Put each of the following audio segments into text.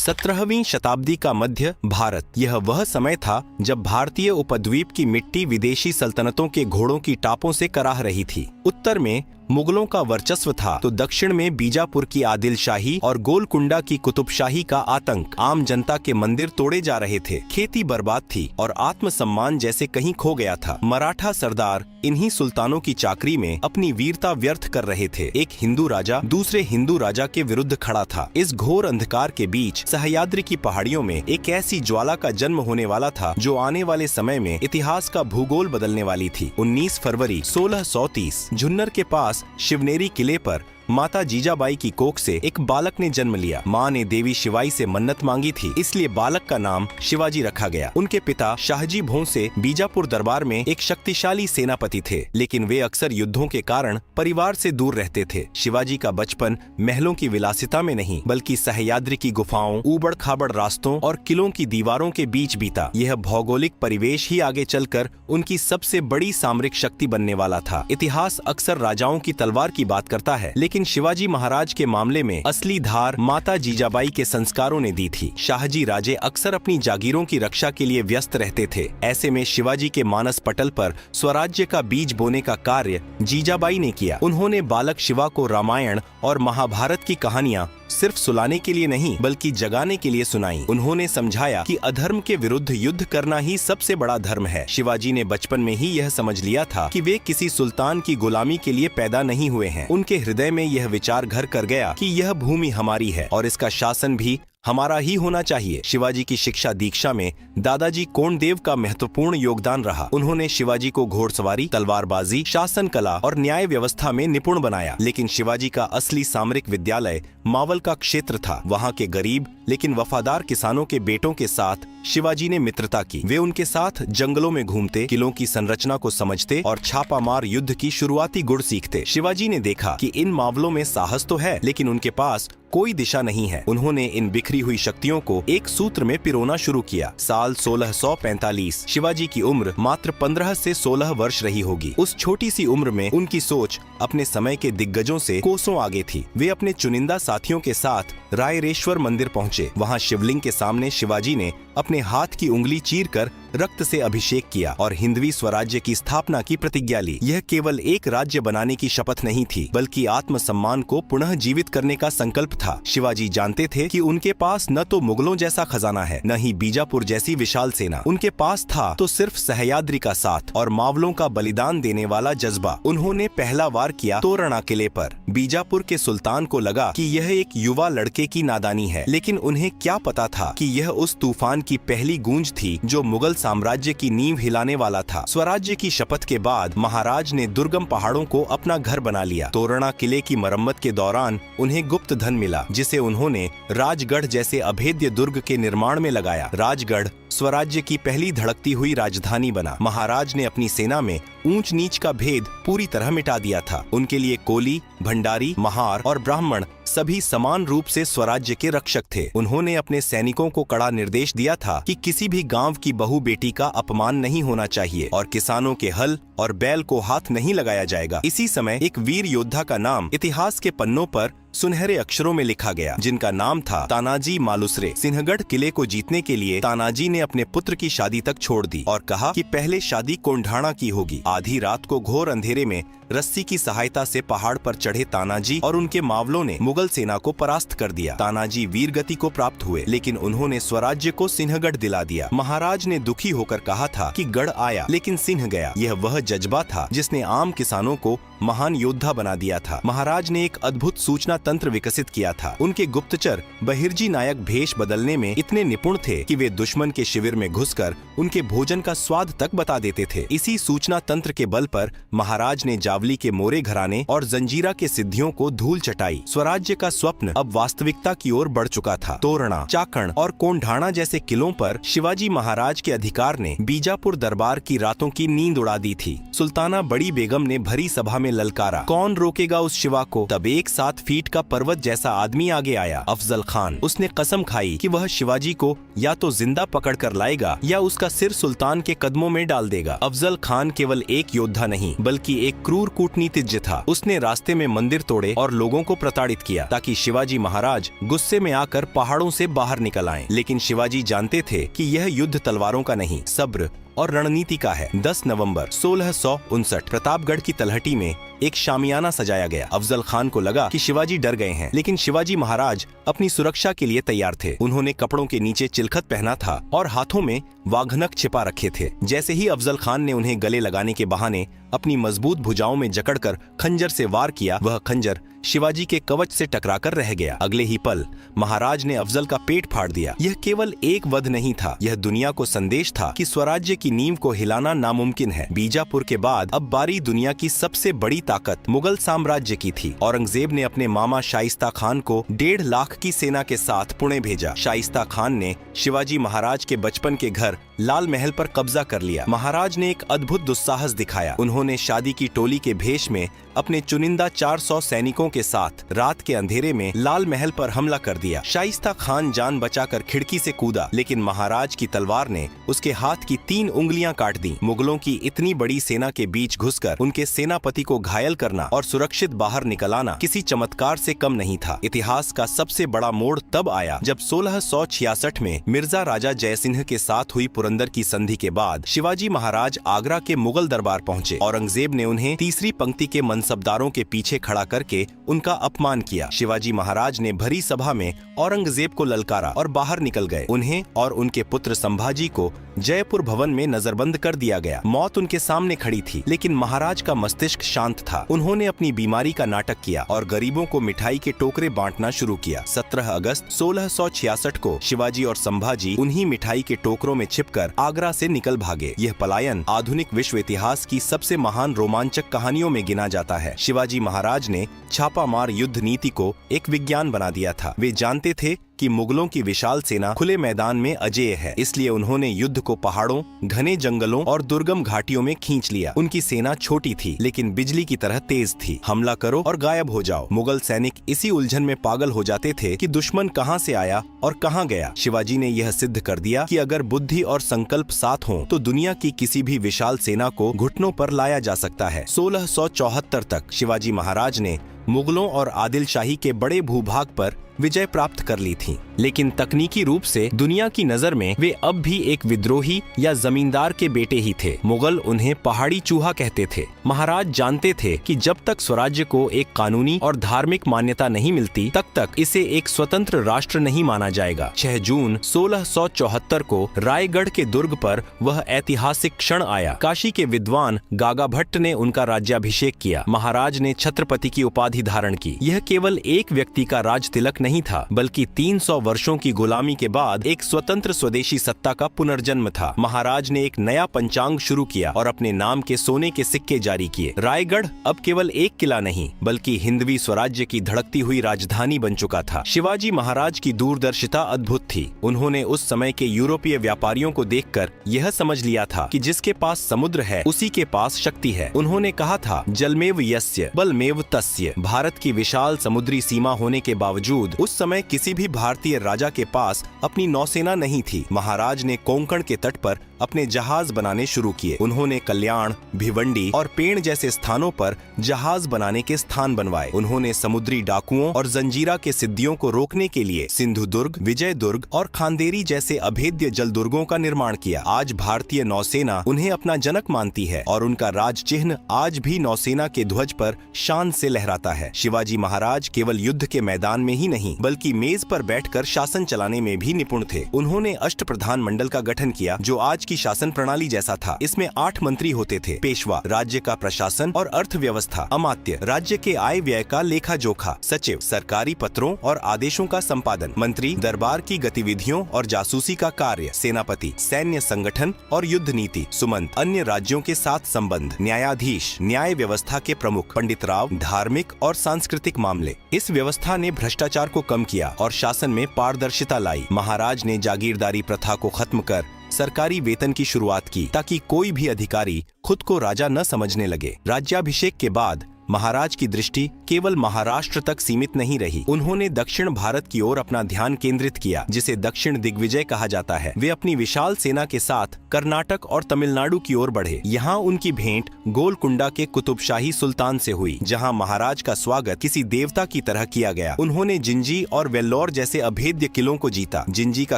17वीं शताब्दी का मध्य भारत, यह वह समय था जब भारतीय उपद्वीप की मिट्टी विदेशी सल्तनतों के घोड़ों की टापों से कराह रही थी। उत्तर में मुगलों का वर्चस्व था तो दक्षिण में बीजापुर की आदिलशाही और गोलकुंडा की कुतुबशाही का आतंक। आम जनता के मंदिर तोड़े जा रहे थे, खेती बर्बाद थी और आत्मसम्मान जैसे कहीं खो गया था। मराठा सरदार इन्हीं सुल्तानों की चाकरी में अपनी वीरता व्यर्थ कर रहे थे। एक हिंदू राजा दूसरे हिंदू राजा के विरुद्ध खड़ा था। इस घोर अंधकार के बीच सह्याद्री की पहाड़ियों में एक ऐसी ज्वाला का जन्म होने वाला था जो आने वाले समय में इतिहास का भूगोल बदलने वाली थी। 19 फरवरी 1630 झुन्नर के पास शिवनेरी किले पर माता जीजाबाई की कोख से एक बालक ने जन्म लिया। माँ ने देवी शिवाई से मन्नत मांगी थी, इसलिए बालक का नाम शिवाजी रखा गया। उनके पिता शाहजी भोंसले बीजापुर दरबार में एक शक्तिशाली सेनापति थे, लेकिन वे अक्सर युद्धों के कारण परिवार से दूर रहते थे। शिवाजी का बचपन महलों की विलासिता में नहीं बल्कि सह्याद्री की गुफाओं, ऊबड़ खाबड़ रास्तों और किलों की दीवारों के बीच बीता। यह भौगोलिक परिवेश ही आगे चलकर उनकी सबसे बड़ी सामरिक शक्ति बनने वाला था। इतिहास अक्सर राजाओं की तलवार की बात करता है, लेकिन शिवाजी महाराज के मामले में असली धार माता जीजाबाई के संस्कारों ने दी थी। शाहजी राजे अक्सर अपनी जागीरों की रक्षा के लिए व्यस्त रहते थे। ऐसे में शिवाजी के मानस पटल पर स्वराज्य का बीज बोने का कार्य जीजाबाई ने किया। उन्होंने बालक शिवा को रामायण और महाभारत की कहानियां सिर्फ सुलाने के लिए नहीं बल्कि जगाने के लिए सुनाई। उन्होंने समझाया कि अधर्म के विरुद्ध युद्ध करना ही सबसे बड़ा धर्म है। शिवाजी ने बचपन में ही यह समझ लिया था कि वे किसी सुल्तान की गुलामी के लिए पैदा नहीं हुए हैं। उनके हृदय में यह विचार घर कर गया कि यह भूमि हमारी है और इसका शासन भी हमारा ही होना चाहिए। शिवाजी की शिक्षा दीक्षा में दादाजी कोंडदेव का महत्वपूर्ण योगदान रहा। उन्होंने शिवाजी को घोड़सवारी, तलवारबाजी, शासन कला और न्याय व्यवस्था में निपुण बनाया। लेकिन शिवाजी का असली सामरिक विद्यालय मावल का क्षेत्र था। वहाँ के गरीब लेकिन वफादार किसानों के बेटों के साथ शिवाजी ने मित्रता की। वे उनके साथ जंगलों में घूमते, किलों की संरचना को समझते और छापामार युद्ध की शुरुआती गुण सीखते। शिवाजी ने देखा कि इन मावलों में साहस तो है लेकिन उनके पास कोई दिशा नहीं है। उन्होंने इन बिखरी हुई शक्तियों को एक सूत्र में पिरोना शुरू किया। साल 1645 शिवाजी की उम्र मात्र 15 से 16 वर्ष रही होगी। उस छोटी सी उम्र में उनकी सोच अपने समय के दिग्गजों से कोसों आगे थी। वे अपने चुनिंदा साथियों के साथ रायरेश्वर मंदिर पहुंचे। वहां शिवलिंग के सामने शिवाजी ने अपने हाथ की उंगली चीरकर रक्त से अभिषेक किया और हिंदवी स्वराज्य की स्थापना की प्रतिज्ञा ली। यह केवल एक राज्य बनाने की शपथ नहीं थी बल्कि आत्मसम्मान को पुनः जीवित करने का संकल्प था। शिवाजी जानते थे कि उनके पास न तो मुगलों जैसा खजाना है, न ही बीजापुर जैसी विशाल सेना। उनके पास था तो सिर्फ सह्याद्री का साथ और मावलों का बलिदान देने वाला जज्बा। उन्होंने पहला वार किया तोरणा किले पर। बीजापुर के सुल्तान को लगा कि यह एक युवा लड़के की नादानी है, लेकिन उन्हें क्या पता था कि यह उस तूफान की पहली गूंज थी जो मुगल साम्राज्य की नींव हिलाने वाला था। स्वराज्य की शपथ के बाद महाराज ने दुर्गम पहाड़ों को अपना घर बना लिया। तोरणा किले की मरम्मत के दौरान उन्हें गुप्त धन मिला, जिसे उन्होंने राजगढ़ जैसे अभेद्य दुर्ग के निर्माण में लगाया। राजगढ़ स्वराज्य की पहली धड़कती हुई राजधानी बना। महाराज ने अपनी सेना में ऊंच नीच का भेद पूरी तरह मिटा दिया था। उनके लिए कोली, भंडारी, महार और ब्राह्मण सभी समान रूप से स्वराज्य के रक्षक थे। उन्होंने अपने सैनिकों को कड़ा निर्देश दिया था कि किसी भी गांव की बहू बेटी का अपमान नहीं होना चाहिए और किसानों के हल और बैल को हाथ नहीं लगाया जाएगा। इसी समय एक वीर योद्धा का नाम इतिहास के पन्नों पर सुनहरे अक्षरों में लिखा गया, जिनका नाम था तानाजी मालुसरे। सिंहगढ़ किले को जीतने के लिए तानाजी ने अपने पुत्र की शादी तक छोड़ दी और कहा कि पहले शादी कोंढाणा की होगी। आधी रात को घोर अंधेरे में रस्सी की सहायता से पहाड़ पर चढ़े तानाजी और उनके मावलों ने मुगल सेना को परास्त कर दिया। तानाजी वीर गति को प्राप्त हुए, लेकिन उन्होंने स्वराज्य को सिंहगढ़ दिला दिया। महाराज ने दुखी होकर कहा था कि गढ़ आया लेकिन सिंह गया। यह वह जज्बा था जिसने आम किसानों को महान योद्धा बना दिया था। महाराज ने एक अद्भुत सूचना तंत्र विकसित किया था। उनके गुप्तचर बहिर्जी नायक भेष बदलने में इतने निपुण थे कि वे दुश्मन के शिविर में घुसकर उनके भोजन का स्वाद तक बता देते थे। इसी सूचना तंत्र के बल पर महाराज ने जावली के मोरे घराने और जंजीरा के सिद्धियों को धूल चटाई। स्वराज्य का स्वप्न अब वास्तविकता की ओर बढ़ चुका था। तोरणा, चाकण और कोंढाणा जैसे किलों पर शिवाजी महाराज के अधिकार ने बीजापुर दरबार की रातों की नींद उड़ा दी थी। सुल्ताना बड़ी बेगम ने भरी सभा में ललकारा, कौन रोकेगा उस शिवा को। तब एक 7 फीट का पर्वत जैसा आदमी आगे आया, अफजल खान। उसने कसम खाई कि वह शिवाजी को या तो जिंदा पकड़ कर लाएगा या उसका सिर सुल्तान के कदमों में डाल देगा। अफजल खान केवल एक योद्धा नहीं बल्कि एक क्रूर कूटनीतिज्ञ था। उसने रास्ते में मंदिर तोड़े और लोगों को प्रताड़ित किया ताकि शिवाजी महाराज गुस्से में आकर पहाड़ों से बाहर निकल आएं। लेकिन शिवाजी जानते थे कि यह युद्ध तलवारों का नहीं, सब्र और रणनीति का है। 10 नवंबर 1659 प्रतापगढ़ की तलहटी में एक शामियाना सजाया गया। अफजल खान को लगा कि शिवाजी डर गए हैं, लेकिन शिवाजी महाराज अपनी सुरक्षा के लिए तैयार थे। उन्होंने कपड़ों के नीचे चिलखत पहना था और हाथों में वाघनख छिपा रखे थे। जैसे ही अफजल खान ने उन्हें गले लगाने के बहाने अपनी मजबूत भुजाओं में जकड़कर खंजर से वार किया, वह खंजर शिवाजी के कवच से टकराकर रह गया। अगले ही पल महाराज ने अफजल का पेट फाड़ दिया। यह केवल एक वध नहीं था, यह दुनिया को संदेश था कि स्वराज्य की नींव को हिलाना नामुमकिन है। बीजापुर के बाद अब बारी दुनिया की सबसे बड़ी ताकत मुगल साम्राज्य की थी। औरंगजेब ने अपने मामा शाइस्ता खान को 1.5 लाख की सेना के साथ पुणे भेजा। शाइस्ता खान ने शिवाजी महाराज के बचपन के घर लाल महल पर कब्जा कर लिया। महाराज ने एक अद्भुत दुस्साहस दिखाया। उन्होंने शादी की टोली के भेष में अपने चुनिंदा 400 सैनिकों के साथ रात के अंधेरे में लाल महल पर हमला कर दिया। शाइस्ता खान जान बचाकर खिड़की से कूदा, लेकिन महाराज की तलवार ने उसके हाथ की 3 उंगलियां काट दी। मुगलों की इतनी बड़ी सेना के बीच घुसकर उनके सेनापति को घायल करना और सुरक्षित बाहर निकल आना किसी चमत्कार से कम नहीं था। इतिहास का सबसे बड़ा मोड़ तब आया जब 1666 में मिर्जा राजा जयसिंह के साथ हुई पुरंदर की संधि के बाद शिवाजी महाराज आगरा के मुगल दरबार पहुंचे। औरंगजेब ने उन्हें तीसरी पंक्ति के मनसबदारों के पीछे खड़ा करके उनका अपमान किया। शिवाजी महाराज ने भरी सभा में औरंगजेब को ललकारा और बाहर निकल गए। उन्हें और उनके पुत्र संभाजी को जयपुर भवन में नजरबंद कर दिया गया। मौत उनके सामने खड़ी थी, लेकिन महाराज का मस्तिष्क शांत था। उन्होंने अपनी बीमारी का नाटक किया और गरीबों को मिठाई के टोकरे बांटना शुरू किया। 17 अगस्त 1666 को शिवाजी और संभाजी उन्हीं मिठाई के टोकरों में छिपकर आगरा से निकल भागे। यह पलायन आधुनिक विश्व इतिहास की सबसे महान रोमांचक कहानियों में गिना जाता है। शिवाजी महाराज ने छापामार युद्ध नीति को एक विज्ञान बना दिया था। वे जानते थे कि मुगलों की विशाल सेना खुले मैदान में अजेय है, इसलिए उन्होंने युद्ध को पहाड़ों, घने जंगलों और दुर्गम घाटियों में खींच लिया। उनकी सेना छोटी थी, लेकिन बिजली की तरह तेज थी। हमला करो और गायब हो जाओ। मुगल सैनिक इसी उलझन में पागल हो जाते थे कि दुश्मन कहां से आया और कहां गया। शिवाजी ने यह सिद्ध कर दिया कि अगर बुद्धि और संकल्प साथ हों, तो दुनिया की किसी भी विशाल सेना को घुटनों पर लाया जा सकता है। 1674 तक शिवाजी महाराज ने मुगलों और आदिलशाही के बड़े भूभाग पर विजय प्राप्त कर ली थी, लेकिन तकनीकी रूप से दुनिया की नजर में वे अब भी एक विद्रोही या जमींदार के बेटे ही थे। मुगल उन्हें पहाड़ी चूहा कहते थे। महाराज जानते थे कि जब तक स्वराज्य को एक कानूनी और धार्मिक मान्यता नहीं मिलती, तब तक इसे एक स्वतंत्र राष्ट्र नहीं माना जाएगा। 6 जून 1674 को रायगढ़ के दुर्ग पर वह ऐतिहासिक क्षण आया। काशी के विद्वान गागा भट्ट ने उनका राज्याभिषेक किया। महाराज ने छत्रपति की उपाधि धारण की। यह केवल एक व्यक्ति का राज तिलक नहीं था, बल्कि 300 वर्षों की गुलामी के बाद एक स्वतंत्र स्वदेशी सत्ता का पुनर्जन्म था। महाराज ने एक नया पंचांग शुरू किया और अपने नाम के सोने के सिक्के जारी किए। रायगढ़ अब केवल एक किला नहीं, बल्कि हिंदवी स्वराज्य की धड़कती हुई राजधानी बन चुका था। शिवाजी महाराज की दूरदर्शिता अद्भुत थी। उन्होंने उस समय के यूरोपीय व्यापारियों को देखकर यह समझ लिया था कि जिसके पास समुद्र है, उसी के पास शक्ति है। उन्होंने कहा था, जलमेव यस्य बलमेव तस्य। भारत की विशाल समुद्री सीमा होने के बावजूद उस समय किसी भी भारतीय राजा के पास अपनी नौसेना नहीं थी। महाराज ने कोंकण के तट पर अपने जहाज बनाने शुरू किए। उन्होंने कल्याण, भिवंडी और पेण जैसे स्थानों पर जहाज बनाने के स्थान बनवाए। उन्होंने समुद्री डाकुओं और जंजीरा के सिद्धियों को रोकने के लिए सिंधुदुर्ग, विजयदुर्ग और खांदेरी जैसे अभेद्य जल दुर्गों का निर्माण किया। आज भारतीय नौसेना उन्हें अपना जनक मानती है और उनका राज चिन्ह आज भी नौसेना के ध्वज पर शान से लहराता है। शिवाजी महाराज केवल युद्ध के मैदान में ही नहीं, बल्कि मेज पर बैठकर शासन चलाने में भी निपुण थे। उन्होंने अष्टप्रधान मंडल का गठन किया, जो आज की शासन प्रणाली जैसा था। इसमें 8 मंत्री होते थे। पेशवा राज्य का प्रशासन और अर्थव्यवस्था, अमात्य राज्य के आय व्यय का लेखा जोखा, सचिव सरकारी पत्रों और आदेशों का संपादन, मंत्री दरबार की गतिविधियों और जासूसी का कार्य, सेनापति सैन्य संगठन और युद्ध नीति, सुमंत अन्य राज्यों के साथ संबंध, न्यायाधीश न्याय व्यवस्था के प्रमुख, पंडित राव धार्मिक और सांस्कृतिक मामले। इस व्यवस्था ने भ्रष्टाचार को कम किया और शासन में पारदर्शिता लाई। महाराज ने जागीरदारी प्रथा को खत्म कर सरकारी वेतन की शुरुआत की, ताकि कोई भी अधिकारी खुद को राजा न समझने लगे। राज्याभिषेक के बाद महाराज की दृष्टि केवल महाराष्ट्र तक सीमित नहीं रही। उन्होंने दक्षिण भारत की ओर अपना ध्यान केंद्रित किया, जिसे दक्षिण दिग्विजय कहा जाता है। वे अपनी विशाल सेना के साथ कर्नाटक और तमिलनाडु की ओर बढ़े। यहाँ उनकी भेंट गोलकुंडा के कुतुबशाही सुल्तान से हुई, जहाँ महाराज का स्वागत किसी देवता की तरह किया गया। उन्होंने जिंजी और वेल्लोर जैसे अभेद्य किलों को जीता। जिंजी का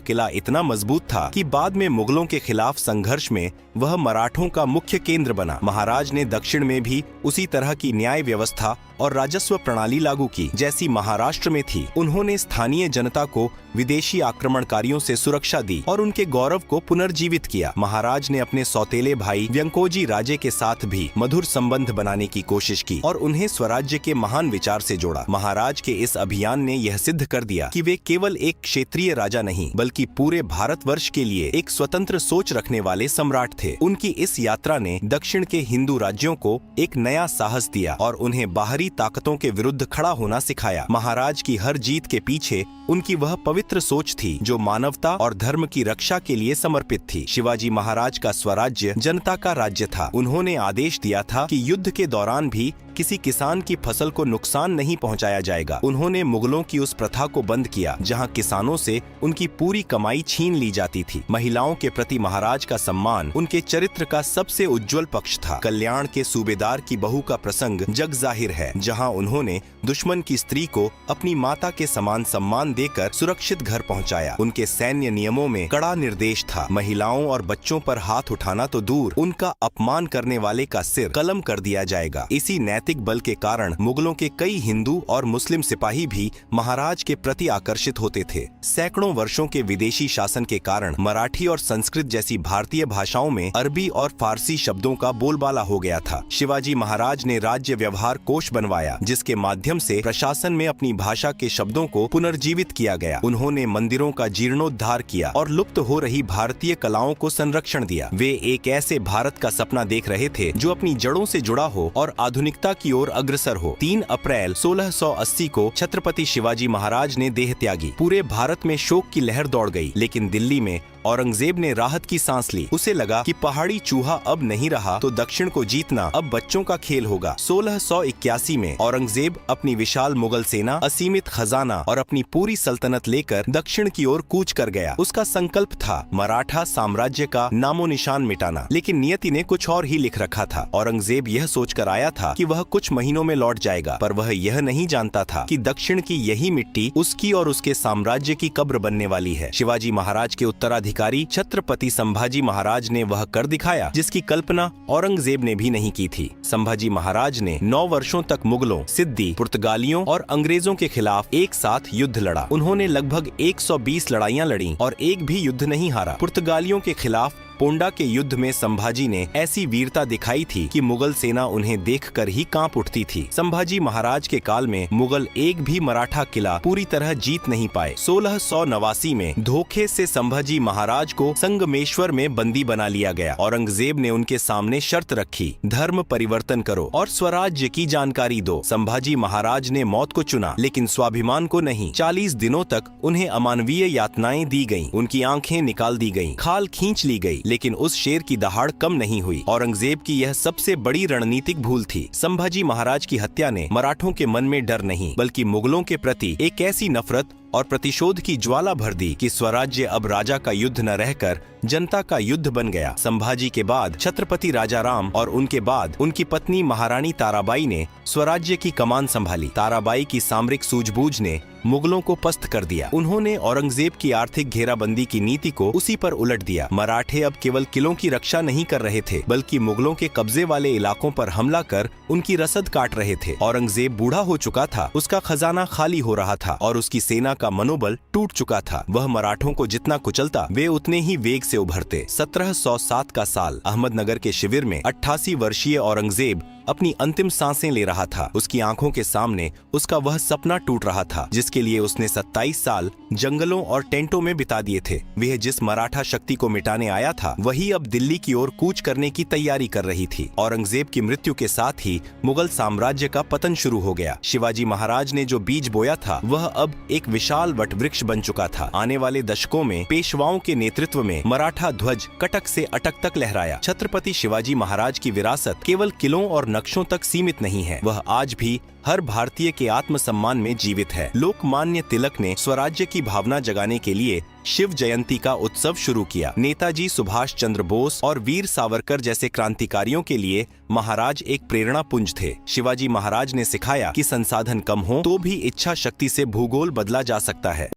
किला इतना मजबूत था कि बाद में मुगलों के खिलाफ संघर्ष में वह मराठों का मुख्य केंद्र बना। महाराज ने दक्षिण में भी उसी तरह की न्याय व्यवस्था और राजस्व प्रणाली लागू की जैसी महाराष्ट्र में थी। उन्होंने स्थानीय जनता को विदेशी आक्रमणकारियों से सुरक्षा दी और उनके गौरव को पुनर्जीवित किया। महाराज ने अपने सौतेले भाई व्यंकोजी राजे के साथ भी मधुर संबंध बनाने की कोशिश की और उन्हें स्वराज्य के महान विचार से जोड़ा। महाराज के इस अभियान ने यह सिद्ध कर दिया कि वे केवल एक क्षेत्रीय राजा नहीं, बल्कि पूरे भारतवर्ष के लिए एक स्वतंत्र सोच रखने वाले सम्राट थे। उनकी इस यात्रा ने दक्षिण के हिंदू राज्यों को एक नया साहस दिया और उन्हें बाहरी ताकतों के विरुद्ध खड़ा होना सिखाया। महाराज की हर जीत के पीछे उनकी वह पवित्र सोच थी जो मानवता और धर्म की रक्षा के लिए समर्पित थी। शिवाजी महाराज का स्वराज्य जनता का राज्य था। उन्होंने आदेश दिया था कि युद्ध के दौरान भी किसी किसान की फसल को नुकसान नहीं पहुंचाया जाएगा। उन्होंने मुगलों की उस प्रथा को बंद किया जहां किसानों से उनकी पूरी कमाई छीन ली जाती थी। महिलाओं के प्रति महाराज का सम्मान उनके चरित्र का सबसे उज्जवल पक्ष था। कल्याण के सूबेदार की बहू का प्रसंग जग जाहिर है, जहां उन्होंने दुश्मन की स्त्री को अपनी माता के समान सम्मान देकर सुरक्षित घर पहुंचाया। उनके सैन्य नियमों में कड़ा निर्देश था। महिलाओं और बच्चों पर हाथ उठाना तो दूर, उनका अपमान करने वाले का सिर कलम कर दिया जाएगा। इसी नैतिक बल के कारण मुगलों के कई हिंदू और मुस्लिम सिपाही भी महाराज के प्रति आकर्षित होते थे। सैकड़ों वर्षों के विदेशी शासन के कारण मराठी और संस्कृत जैसी भारतीय भाषाओं में अरबी और फारसी शब्दों का बोलबाला हो गया था। शिवाजी महाराज ने राज्य व्यवहार कोश बनवाया, जिसके माध्यम से प्रशासन में अपनी भाषा के शब्दों को पुनर्जीवित किया गया। उन्होंने मंदिरों का जीर्णोद्धार किया और लुप्त हो रही भारतीय कलाओं को संरक्षण दिया। वे एक ऐसे भारत का सपना देख रहे थे जो अपनी जड़ों से जुड़ा हो और आधुनिकता की ओर अग्रसर हो। 3 अप्रैल 1680 को छत्रपति शिवाजी महाराज ने देह त्यागी। पूरे भारत में शोक की लहर दौड़ गई, लेकिन दिल्ली में औरंगजेब ने राहत की सांस ली। उसे लगा कि पहाड़ी चूहा अब नहीं रहा तो दक्षिण को जीतना अब बच्चों का खेल होगा। 1681 में औरंगजेब अपनी विशाल मुगल सेना, असीमित खजाना और अपनी पूरी सल्तनत लेकर दक्षिण की ओर कूच कर गया। उसका संकल्प था मराठा साम्राज्य का नामो निशान मिटाना, लेकिन नियति ने कुछ और ही लिख रखा था। औरंगजेब यह सोचकर आया था कि वह कुछ महीनों में लौट जाएगा, पर वह यह नहीं जानता था कि दक्षिण की यही मिट्टी उसकी और उसके साम्राज्य की कब्र बनने वाली है। शिवाजी महाराज के उत्तराधिकारी छत्रपति संभाजी महाराज ने वह कर दिखाया जिसकी कल्पना औरंगजेब ने भी नहीं की थी। संभाजी महाराज ने 9 वर्षों तक मुगलों, सिद्दी, पुर्तगालियों और अंग्रेजों के खिलाफ एक साथ युद्ध लड़ा। उन्होंने लगभग 120 लड़ाइयां लड़ी और एक भी युद्ध नहीं हारा। पुर्तगालियों के खिलाफ पोंडा के युद्ध में संभाजी ने ऐसी वीरता दिखाई थी कि मुगल सेना उन्हें देखकर ही कांप उठती थी। संभाजी महाराज के काल में मुगल एक भी मराठा किला पूरी तरह जीत नहीं पाए। 1689 में धोखे से संभाजी महाराज को संगमेश्वर में बंदी बना लिया गया। औरंगजेब ने उनके सामने शर्त रखी, धर्म परिवर्तन करो और स्वराज्य की जानकारी दो। संभाजी महाराज ने मौत को चुना, लेकिन स्वाभिमान को नहीं। 40 दिनों तक उन्हें अमानवीय यातनाएं दी गईं, उनकी आंखें निकाल दी गईं, खाल खींच ली गई, लेकिन उस शेर की दहाड़ कम नहीं हुई। औरंगजेब की यह सबसे बड़ी रणनीतिक भूल थी। संभाजी महाराज की हत्या ने मराठों के मन में डर नहीं, बल्कि मुगलों के प्रति एक ऐसी नफरत और प्रतिशोध की ज्वाला भर दी कि स्वराज्य अब राजा का युद्ध न रहकर जनता का युद्ध बन गया। संभाजी के बाद छत्रपति राजाराम और उनके बाद उनकी पत्नी महारानी ताराबाई ने स्वराज्य की कमान संभाली। ताराबाई की सामरिक सूझबूझ ने मुगलों को पस्त कर दिया। उन्होंने औरंगजेब की आर्थिक घेराबंदी की नीति को उसी पर उलट दिया। मराठे अब केवल किलों की रक्षा नहीं कर रहे थे, बल्कि मुगलों के कब्जे वाले इलाकों पर हमला कर उनकी रसद काट रहे थे। औरंगजेब बूढ़ा हो चुका था, उसका खजाना खाली हो रहा था और उसकी सेना का मनोबल टूट चुका था। वह मराठों को जितना कुचलता, वे उतने ही वेग से उभरते। 1707 का साल, अहमदनगर के शिविर में 88 वर्षीय औरंगजेब अपनी अंतिम सांसें ले रहा था। उसकी आंखों के सामने उसका वह सपना टूट रहा था जिसके लिए उसने 27 साल जंगलों और टेंटों में बिता दिए थे। वह जिस मराठा शक्ति को मिटाने आया था, वही अब दिल्ली की ओर कूच करने की तैयारी कर रही थी। औरंगजेब की मृत्यु के साथ ही मुगल साम्राज्य का पतन शुरू हो गया। शिवाजी महाराज ने जो बीज बोया था, वह अब एक विशाल वटवृक्ष बन चुका था। आने वाले दशकों में पेशवाओं के नेतृत्व में मराठा ध्वज कटक से अटक तक लहराया। छत्रपति शिवाजी महाराज की विरासत केवल किलों और नक्शों तक सीमित नहीं है, वह आज भी हर भारतीय के आत्मसम्मान में जीवित है। लोकमान्य तिलक ने स्वराज्य की भावना जगाने के लिए शिव जयंती का उत्सव शुरू किया। नेताजी सुभाष चंद्र बोस और वीर सावरकर जैसे क्रांतिकारियों के लिए महाराज एक प्रेरणा पुंज थे। शिवाजी महाराज ने सिखाया कि संसाधन कम हो तो भी इच्छा शक्ति से भूगोल बदला जा सकता है।